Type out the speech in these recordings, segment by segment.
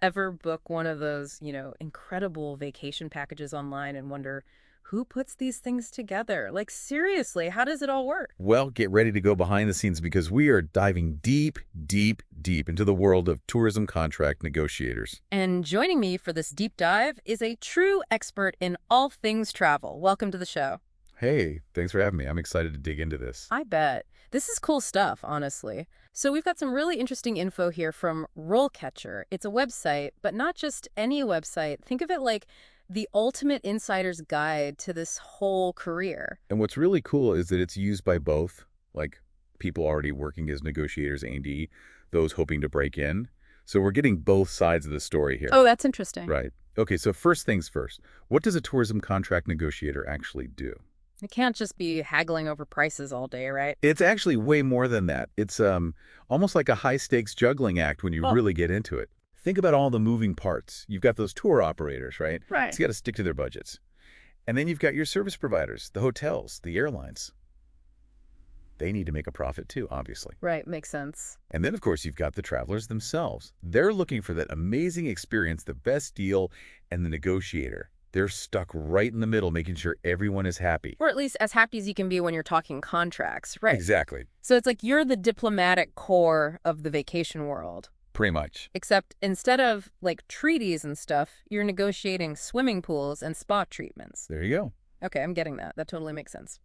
Ever book one of those, incredible vacation packages online and wonder who puts these things together? Like, seriously, how does it all work? Well, get ready to go behind the scenes because we are diving deep, deep, deep into the world of tourism contract negotiators. And joining me for this deep dive is a true expert in all things travel. Welcome to the show. Hey, thanks for having me. I'm excited to dig into this. I bet. This is cool stuff, honestly. So we've got some really interesting info here from RoleCatcher. It's a website, but not just any website. Think of it like the ultimate insider's guide to this whole career. And what's really cool is that it's used by both, like people already working as negotiators A&D, those hoping to break in. So we're getting both sides of the story here. Oh, that's interesting. Right. Okay, so first things first. What does a tourism contract negotiator actually do? It can't just be haggling over prices all day, right? It's actually way more than that. It's almost like a high-stakes juggling act when you Oh, really get into it. Think about all the moving parts. You've got those tour operators, right? right. So you got to stick to their budgets. And then you've got your service providers, the hotels, the airlines. They need to make a profit too, obviously. Right, makes sense. And then, of course, you've got the travelers themselves. They're looking for that amazing experience, the best deal, and the negotiator. They're stuck right in the middle, making sure everyone is happy. Or at least as happy as you can be when you're talking contracts, right? Exactly. So it's like you're the diplomatic core of the vacation world. Pretty much. Except instead of like treaties and stuff, you're negotiating swimming pools and spa treatments. There you go. Okay, I'm getting that. That totally makes sense.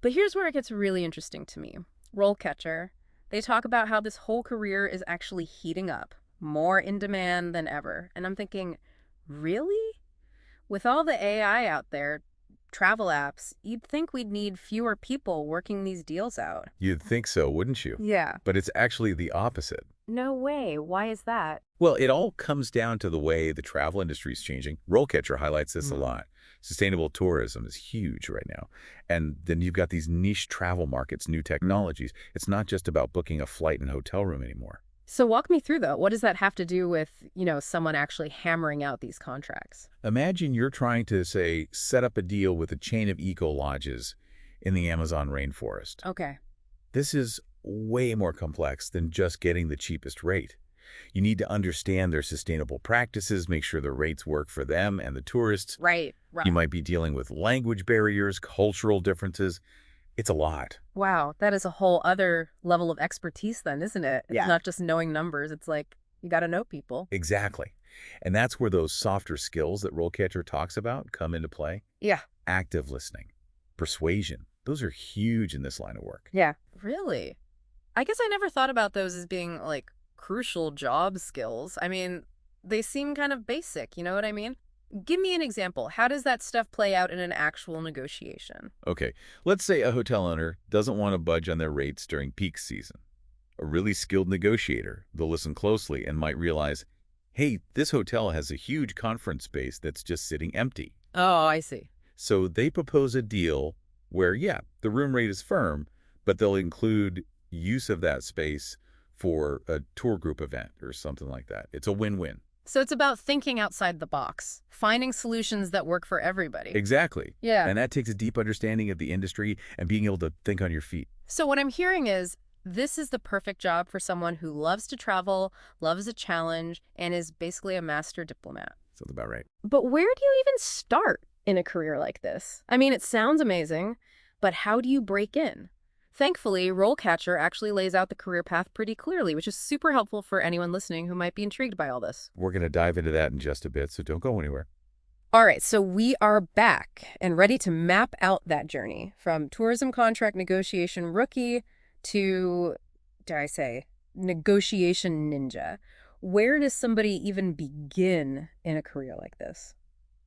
But here's where it gets really interesting to me. RoleCatcher, they talk about how this whole career is actually heating up, more in demand than ever. And I'm thinking, really? With all the AI out there, travel apps, you'd think we'd need fewer people working these deals out. You'd think so, wouldn't you? Yeah. But it's actually the opposite. No way. Why is that? Well, it all comes down to the way the travel industry is changing. RoleCatcher highlights this a lot. Sustainable tourism is huge right now. And then you've got these niche travel markets, new technologies. It's not just about booking a flight and hotel room anymore. So walk me through that. What does that have to do with, someone actually hammering out these contracts? Imagine you're trying to, say, set up a deal with a chain of eco-lodges in the Amazon rainforest. Okay. This is way more complex than just getting the cheapest rate. You need to understand their sustainable practices, make sure the rates work for them and the tourists. Right. You might be dealing with language barriers, cultural differences. It's a lot. Wow, that is a whole other level of expertise then, isn't it? It's Yeah. not just knowing numbers. It's like you got to know people. Exactly. And that's where those softer skills that RoleCatcher talks about come into play. Yeah. Active listening, persuasion. Those are huge in this line of work. Yeah. Really? I guess I never thought about those as being like crucial job skills. I mean, they seem kind of basic, you know what I mean? Give me an example. How does that stuff play out in an actual negotiation? Okay, let's say a hotel owner doesn't want to budge on their rates during peak season. A really skilled negotiator, they'll listen closely and might realize, hey, this hotel has a huge conference space that's just sitting empty. Oh, I see. So they propose a deal where, yeah, the room rate is firm, but they'll include use of that space for a tour group event or something like that. It's a win-win. So it's about thinking outside the box, finding solutions that work for everybody. Exactly. Yeah. And that takes a deep understanding of the industry and being able to think on your feet. So what I'm hearing is this is the perfect job for someone who loves to travel, loves a challenge, and is basically a master diplomat. Sounds about right. But where do you even start in a career like this? I mean, it sounds amazing, but how do you break in? Thankfully, RoleCatcher actually lays out the career path pretty clearly, which is super helpful for anyone listening who might be intrigued by all this. We're going to dive into that in just a bit, so don't go anywhere. All right, so we are back and ready to map out that journey from tourism contract negotiation rookie to, dare I say, negotiation ninja. Where does somebody even begin in a career like this?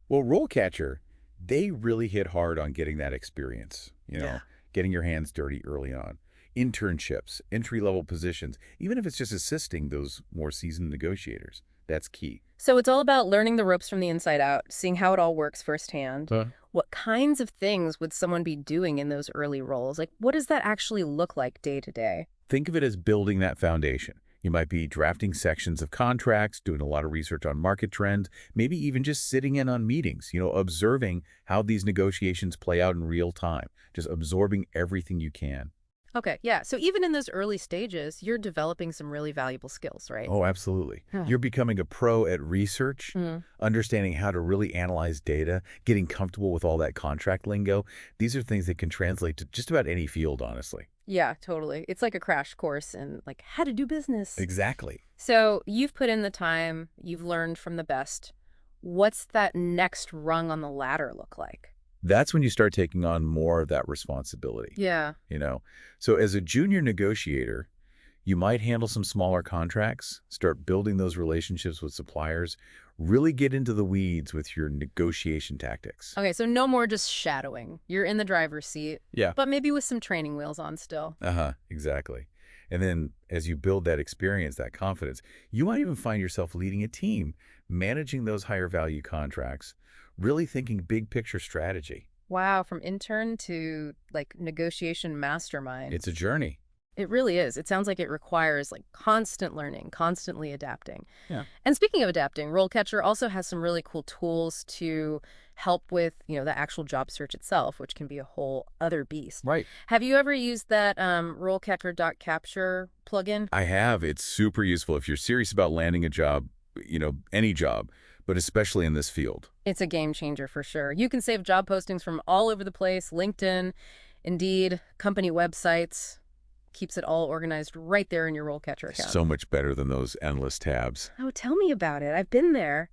Well, RoleCatcher, they really hit hard on getting that experience, Yeah. getting your hands dirty early on. Internships, entry-level positions, even if it's just assisting those more seasoned negotiators. That's key. So it's all about learning the ropes from the inside out, seeing how it all works firsthand. Huh? What kinds of things would someone be doing in those early roles? Like, what does that actually look like day to day? Think of it as building that foundation. You might be drafting sections of contracts, doing a lot of research on market trends, maybe even just sitting in on meetings, observing how these negotiations play out in real time, just absorbing everything you can. Okay, yeah. So even in those early stages, you're developing some really valuable skills, right? Oh, absolutely. Huh. You're becoming a pro at research, Mm. understanding how to really analyze data, getting comfortable with all that contract lingo. These are things that can translate to just about any field, honestly. Yeah, totally. It's like a crash course in like how to do business. Exactly. So you've put in the time, you've learned from the best. What's that next rung on the ladder look like? That's when you start taking on more of that responsibility, Yeah. you know? So as a junior negotiator, you might handle some smaller contracts, start building those relationships with suppliers, really get into the weeds with your negotiation tactics. Okay, so no more just shadowing. You're in the driver's seat, Yeah. but maybe with some training wheels on still. Uh-huh, exactly. And then as you build that experience, that confidence, you might even find yourself leading a team, managing those higher value contracts, really thinking big picture strategy. Wow, from intern to like negotiation mastermind. It's a journey. It really is. It sounds like it requires like constant learning, constantly adapting. Yeah. And speaking of adapting, RoleCatcher also has some really cool tools to help with, the actual job search itself, which can be a whole other beast. Right. Have you ever used that RoleCatcher.capture plugin? I have. It's super useful if you're serious about landing a job, any job, but especially in this field. It's a game changer for sure. You can save job postings from all over the place, LinkedIn, Indeed, company websites. Keeps it all organized right there in your RoleCatcher account. So much better than those endless tabs. Oh, tell me about it. I've been there.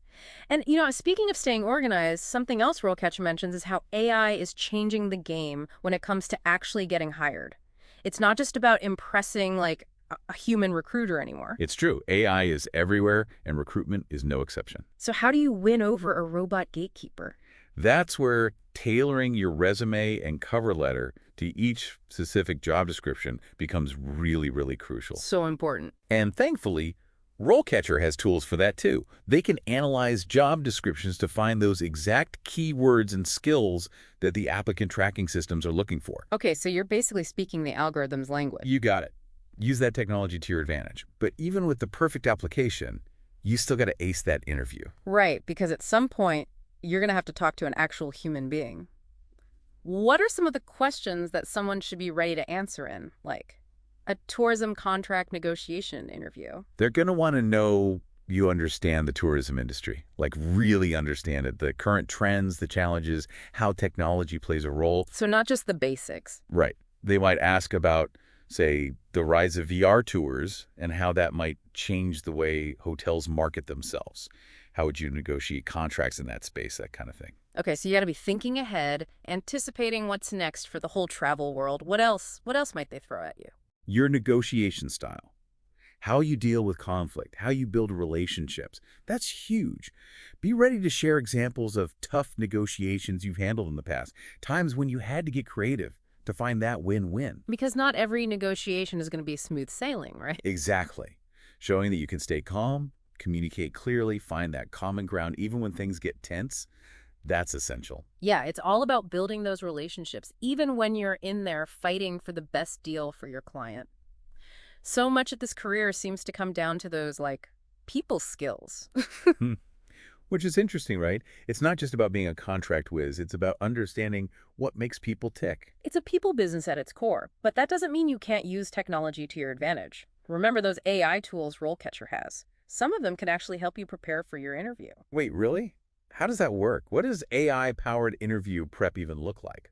And, speaking of staying organized, something else RoleCatcher mentions is how AI is changing the game when it comes to actually getting hired. It's not just about impressing, like, a human recruiter anymore. It's true. AI is everywhere, and recruitment is no exception. So how do you win over a robot gatekeeper? That's where tailoring your resume and cover letter to each specific job description becomes really, really crucial. So important. And thankfully, RoleCatcher has tools for that too. They can analyze job descriptions to find those exact keywords and skills that the applicant tracking systems are looking for. Okay, so you're basically speaking the algorithm's language. You got it. Use that technology to your advantage. But even with the perfect application, you still got to ace that interview. Right, because at some point, you're going to have to talk to an actual human being. What are some of the questions that someone should be ready to answer in, like a tourism contract negotiation interview? They're going to want to know you understand the tourism industry, like really understand it, the current trends, the challenges, how technology plays a role. So not just the basics. Right. They might ask about, say, the rise of VR tours and how that might change the way hotels market themselves. How would you negotiate contracts in that space, that kind of thing. Okay, so you got to be thinking ahead, anticipating what's next for the whole travel world. What else? What else might they throw at you? Your negotiation style, how you deal with conflict, how you build relationships. That's huge. Be ready to share examples of tough negotiations you've handled in the past, times when you had to get creative to find that win-win. Because not every negotiation is going to be smooth sailing, right? Exactly. Showing that you can stay calm, communicate clearly, find that common ground even when things get tense, that's essential. Yeah, it's all about building those relationships, even when you're in there fighting for the best deal for your client. So much of this career seems to come down to those, like, people skills. Which is interesting, right? It's not just about being a contract whiz. It's about understanding what makes people tick. It's a people business at its core, but that doesn't mean you can't use technology to your advantage. Remember those AI tools RoleCatcher has. Some of them can actually help you prepare for your interview. Wait, really? How does that work? What does AI-powered interview prep even look like?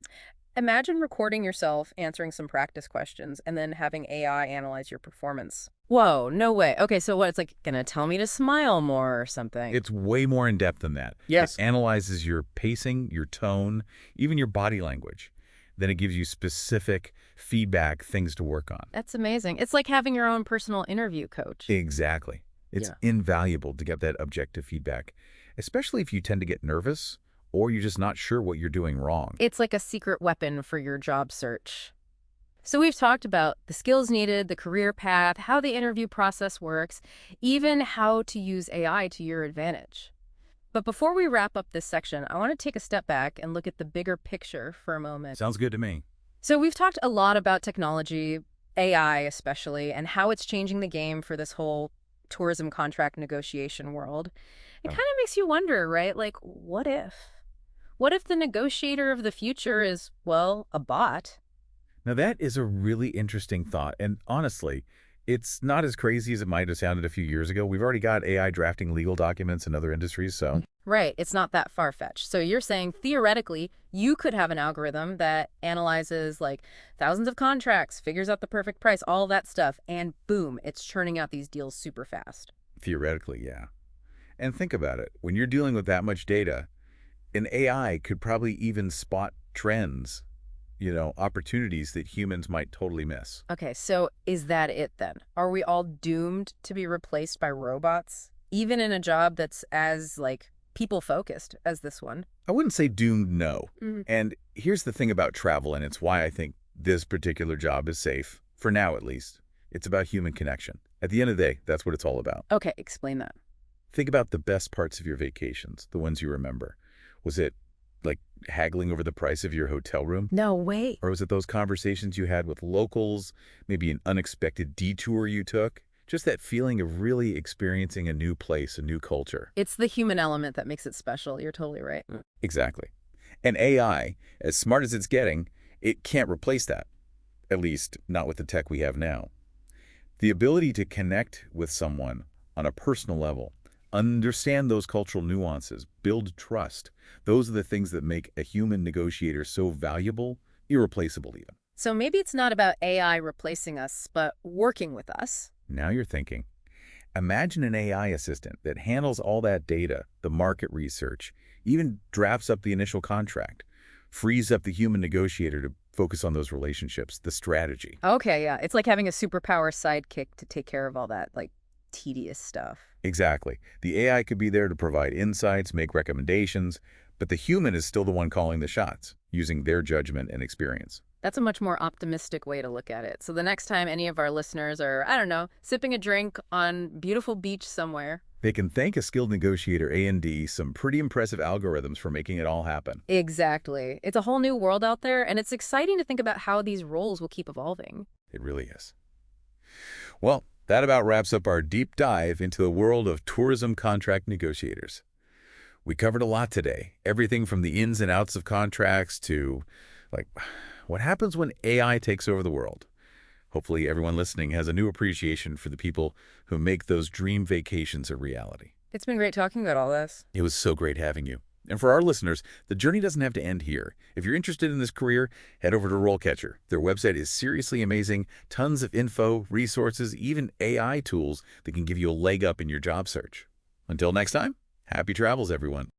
Imagine recording yourself answering some practice questions and then having AI analyze your performance. Whoa, no way. Okay, so what? It's like gonna tell me to smile more or something. It's way more in-depth than that. Yes. It analyzes your pacing, your tone, even your body language. Then it gives you specific feedback, things to work on. That's amazing. It's like having your own personal interview coach. Exactly. It's invaluable to get that objective feedback, especially if you tend to get nervous or you're just not sure what you're doing wrong. It's like a secret weapon for your job search. So we've talked about the skills needed, the career path, how the interview process works, even how to use AI to your advantage. But before we wrap up this section, I want to take a step back and look at the bigger picture for a moment. Sounds good to me. So we've talked a lot about technology, AI especially, and how it's changing the game for this whole tourism contract negotiation world. It kind of makes you wonder, right? Like, what if? What if the negotiator of the future is, well, a bot? Now, that is a really interesting thought. And honestly, it's not as crazy as it might have sounded a few years ago. We've already got AI drafting legal documents in other industries, so Right, it's not that far-fetched. So you're saying theoretically, you could have an algorithm that analyzes like thousands of contracts, figures out the perfect price, all that stuff, and boom, it's churning out these deals super fast. theoretically, yeah. And think about it. When you're dealing with that much data, an AI could probably even spot trends, opportunities that humans might totally miss. Okay, so is that it then? Are we all doomed to be replaced by robots, even in a job that's as like people-focused as this one? I wouldn't say doomed, no. Mhm. And here's the thing about travel, and it's why I think this particular job is safe, for now at least. It's about human connection. At the end of the day, that's what it's all about. Okay, explain that. Think about the best parts of your vacations, the ones you remember. Was it like haggling over the price of your hotel room? No way. Or was it those conversations you had with locals, maybe an unexpected detour you took? Just that feeling of really experiencing a new place, a new culture. It's the human element that makes it special. You're totally right. Exactly. And AI, as smart as it's getting, it can't replace that. At least, not with the tech we have now. The ability to connect with someone on a personal level, understand those cultural nuances, build trust, those are the things that make a human negotiator so valuable, irreplaceable even. So maybe it's not about AI replacing us, but working with us. Now you're thinking. Imagine an AI assistant that handles all that data, the market research, even drafts up the initial contract, frees up the human negotiator to focus on those relationships, the strategy. Okay, yeah. It's like having a superpower sidekick to take care of all that, like, tedious stuff. Exactly. The AI could be there to provide insights, make recommendations, but the human is still the one calling the shots, using their judgment and experience. That's a much more optimistic way to look at it. So the next time any of our listeners are, I don't know, sipping a drink on beautiful beach somewhere. They can thank a skilled negotiator A&D some pretty impressive algorithms for making it all happen. Exactly. It's a whole new world out there, and it's exciting to think about how these roles will keep evolving. It really is. Well, that about wraps up our deep dive into the world of tourism contract negotiators. We covered a lot today, everything from the ins and outs of contracts to, like, what happens when AI takes over the world. Hopefully everyone listening has a new appreciation for the people who make those dream vacations a reality. It's been great talking about all this. It was so great having you. And for our listeners, the journey doesn't have to end here. If you're interested in this career, head over to RoleCatcher. Their website is seriously amazing. Tons of info, resources, even AI tools that can give you a leg up in your job search. Until next time, happy travels, everyone.